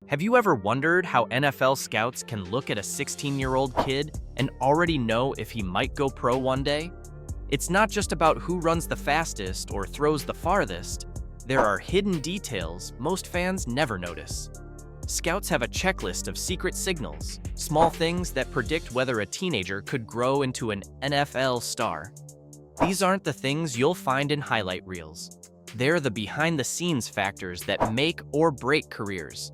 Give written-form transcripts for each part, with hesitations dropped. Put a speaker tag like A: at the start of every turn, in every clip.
A: Have you ever wondered how NFL scouts can look at a 16-year-old kid and already know if he might go pro one day? It's not just about who runs the fastest or throws the farthest. There are hidden details most fans never notice. Scouts have a checklist of secret signals, small things that predict whether a teenager could grow into an NFL star. These aren't the things you'll find in highlight reels. They're the behind-the-scenes factors that make or break careers.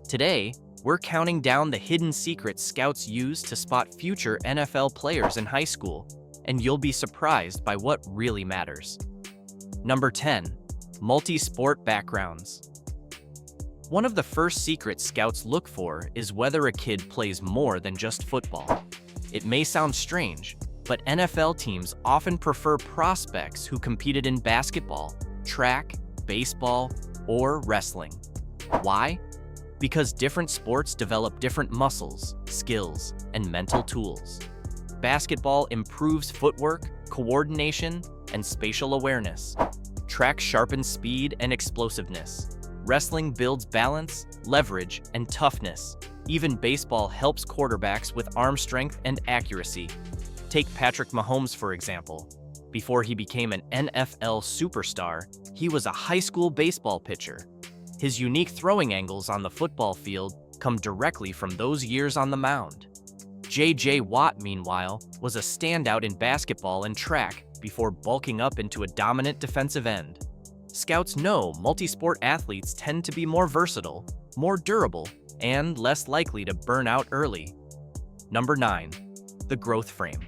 A: Today, we're counting down the hidden secrets scouts use to spot future NFL players in high school, and you'll be surprised by what really matters. Number 10. Multi-sport backgrounds. One of the first secrets scouts look for is whether a kid plays more than just football. It may sound strange, but NFL teams often prefer prospects who competed in basketball, track, baseball, or wrestling. Why? Because different sports develop different muscles, skills, and mental tools. Basketball improves footwork, coordination, and spatial awareness. Track sharpens speed and explosiveness. Wrestling builds balance, leverage, and toughness. Even baseball helps quarterbacks with arm strength and accuracy. Take Patrick Mahomes, for example. Before he became an NFL superstar, he was a high school baseball pitcher. His unique throwing angles on the football field come directly from those years on the mound. J.J. Watt, meanwhile, was a standout in basketball and track before bulking up into a dominant defensive end. Scouts know multi-sport athletes tend to be more versatile, more durable, and less likely to burn out early. Number 9. The growth frame.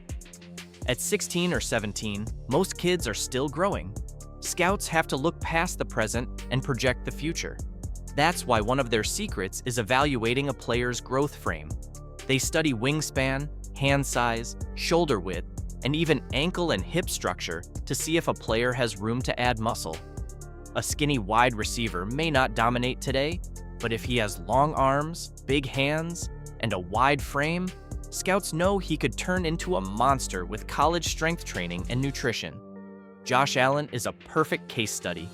A: At 16 or 17, most kids are still growing. Scouts have to look past the present and project the future. That's why one of their secrets is evaluating a player's growth frame. They study wingspan, hand size, shoulder width, and even ankle and hip structure to see if a player has room to add muscle. A skinny wide receiver may not dominate today, but if he has long arms, big hands, and a wide frame, scouts know he could turn into a monster with college strength training and nutrition. Josh Allen is a perfect case study.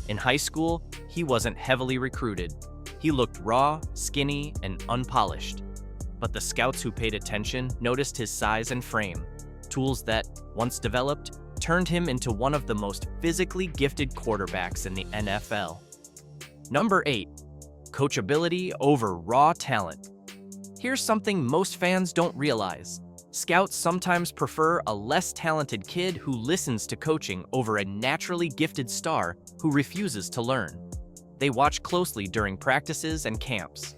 A: In high school, he wasn't heavily recruited. He looked raw, skinny, and unpolished. But the scouts who paid attention noticed his size and frame, tools that, once developed, turned him into one of the most physically gifted quarterbacks in the NFL. Number 8. Coachability over raw talent. Here's something most fans don't realize. Scouts sometimes prefer a less talented kid who listens to coaching over a naturally gifted star who refuses to learn. They watch closely during practices and camps.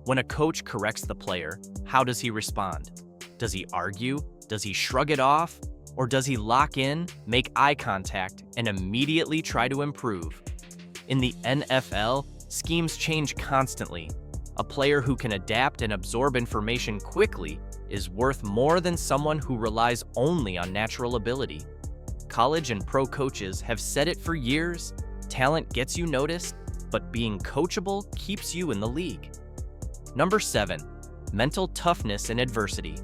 A: When a coach corrects the player, how does he respond? Does he argue? Does he shrug it off? Or does he lock in, make eye contact, and immediately try to improve? In the NFL, schemes change constantly. A player who can adapt and absorb information quickly is worth more than someone who relies only on natural ability. College and pro coaches have said it for years: talent gets you noticed, but being coachable keeps you in the league. Number 7. Mental toughness in adversity.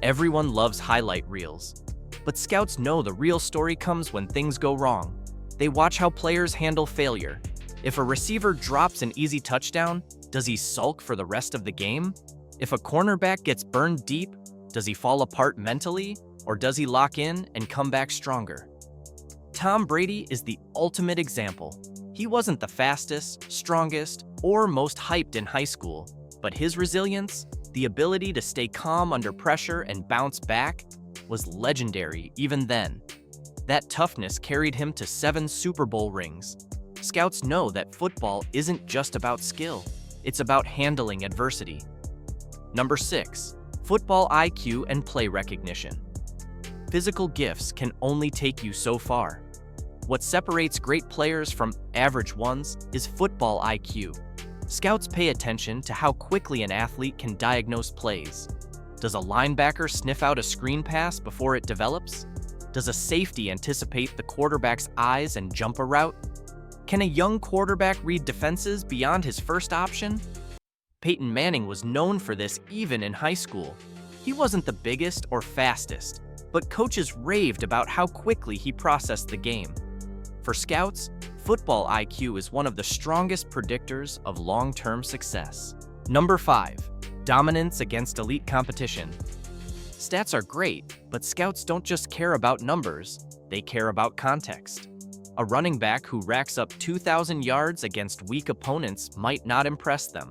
A: Everyone loves highlight reels, but scouts know the real story comes when things go wrong. They watch how players handle failure. If a receiver drops an easy touchdown, does he sulk for the rest of the game? If a cornerback gets burned deep, does he fall apart mentally, or does he lock in and come back stronger? Tom Brady is the ultimate example. He wasn't the fastest, strongest, or most hyped in high school, but his resilience, the ability to stay calm under pressure and bounce back, was legendary even then. That toughness carried him to 7 Super Bowl rings. Scouts know that football isn't just about skill, it's about handling adversity. Number 6. Football IQ and play recognition. Physical gifts can only take you so far. What separates great players from average ones is football IQ. Scouts pay attention to how quickly an athlete can diagnose plays. Does a linebacker sniff out a screen pass before it develops? Does a safety anticipate the quarterback's eyes and jump a route? Can a young quarterback read defenses beyond his first option? Peyton Manning was known for this even in high school. He wasn't the biggest or fastest, but coaches raved about how quickly he processed the game. For scouts, Football IQ is one of the strongest predictors of long-term success. Number 5. Dominance against elite competition. Stats are great, but scouts don't just care about numbers, they care about context. A running back who racks up 2,000 yards against weak opponents might not impress them.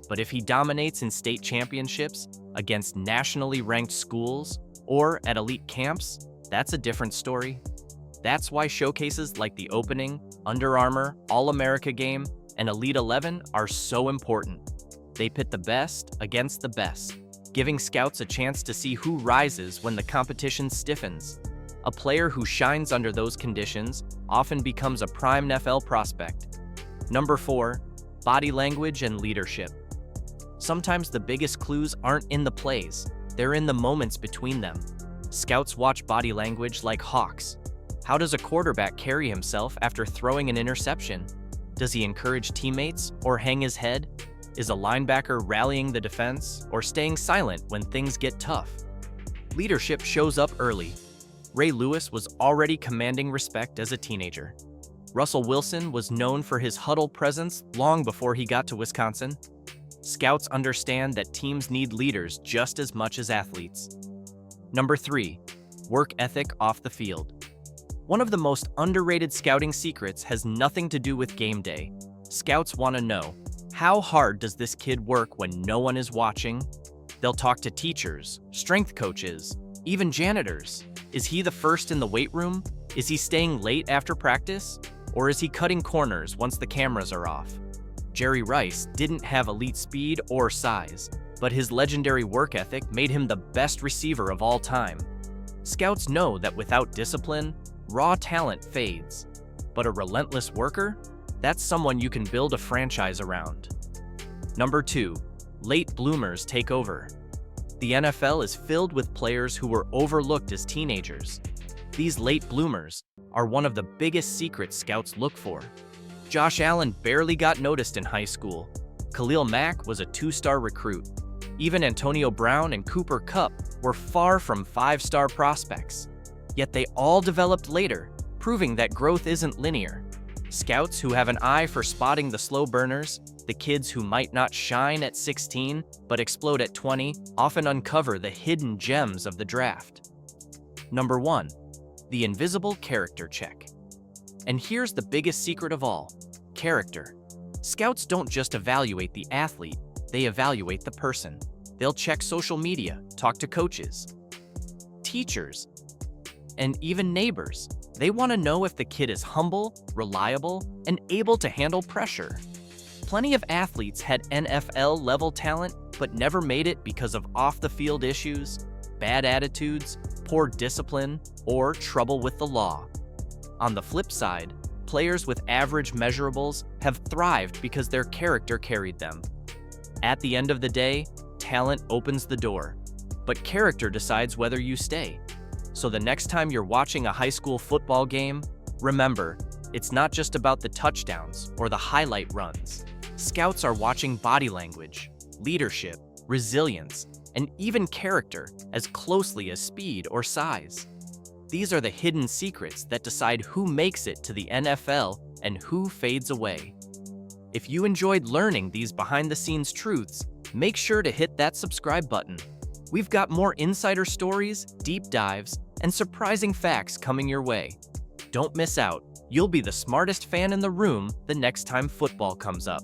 A: But if he dominates in state championships, against nationally ranked schools, or at elite camps, that's a different story. That's why showcases like the opening, Under Armour, All-America game, and Elite 11 are so important. They pit the best against the best, giving scouts a chance to see who rises when the competition stiffens. A player who shines under those conditions often becomes a prime NFL prospect. Number 4. Body language and leadership. Sometimes the biggest clues aren't in the plays, they're in the moments between them. Scouts watch body language like hawks. How does a quarterback carry himself after throwing an interception? Does he encourage teammates or hang his head? Is a linebacker rallying the defense or staying silent when things get tough? Leadership shows up early. Ray Lewis was already commanding respect as a teenager. Russell Wilson was known for his huddle presence long before he got to Wisconsin. Scouts understand that teams need leaders just as much as athletes. Number 3. Work ethic off the field. One of the most underrated scouting secrets has nothing to do with game day. Scouts want to know, how hard does this kid work when no one is watching? They'll talk to teachers, strength coaches, even janitors. Is he the first in the weight room? Is he staying late after practice? Or is he cutting corners once the cameras are off? Jerry Rice didn't have elite speed or size, but his legendary work ethic made him the best receiver of all time. Scouts know that without discipline, raw talent fades. But a relentless worker? That's someone you can build a franchise around. Number 2. Late bloomers take over. The NFL is filled with players who were overlooked as teenagers. These late bloomers are one of the biggest secrets scouts look for. Josh Allen barely got noticed in high school. Khalil Mack was a 2-star recruit. Even Antonio Brown and Cooper Kupp were far from 5-star prospects. Yet they all developed later, proving that growth isn't linear. Scouts who have an eye for spotting the slow burners, the kids who might not shine at 16 but explode at 20, often uncover the hidden gems of the draft. Number 1. The invisible character check. And here's the biggest secret of all: character. Scouts don't just evaluate the athlete, they evaluate the person. They'll check social media, talk to coaches, teachers, and even neighbors. They want to know if the kid is humble, reliable, and able to handle pressure. Plenty of athletes had NFL-level talent, but never made it because of off-the-field issues, bad attitudes, poor discipline, or trouble with the law. On the flip side, players with average measurables have thrived because their character carried them. At the end of the day, talent opens the door, but character decides whether you stay. So the next time you're watching a high school football game, remember, it's not just about the touchdowns or the highlight runs. Scouts are watching body language, leadership, resilience, and even character as closely as speed or size. These are the hidden secrets that decide who makes it to the NFL and who fades away. If you enjoyed learning these behind-the-scenes truths, make sure to hit that subscribe button. We've got more insider stories, deep dives, and surprising facts coming your way. Don't miss out. You'll be the smartest fan in the room the next time football comes up.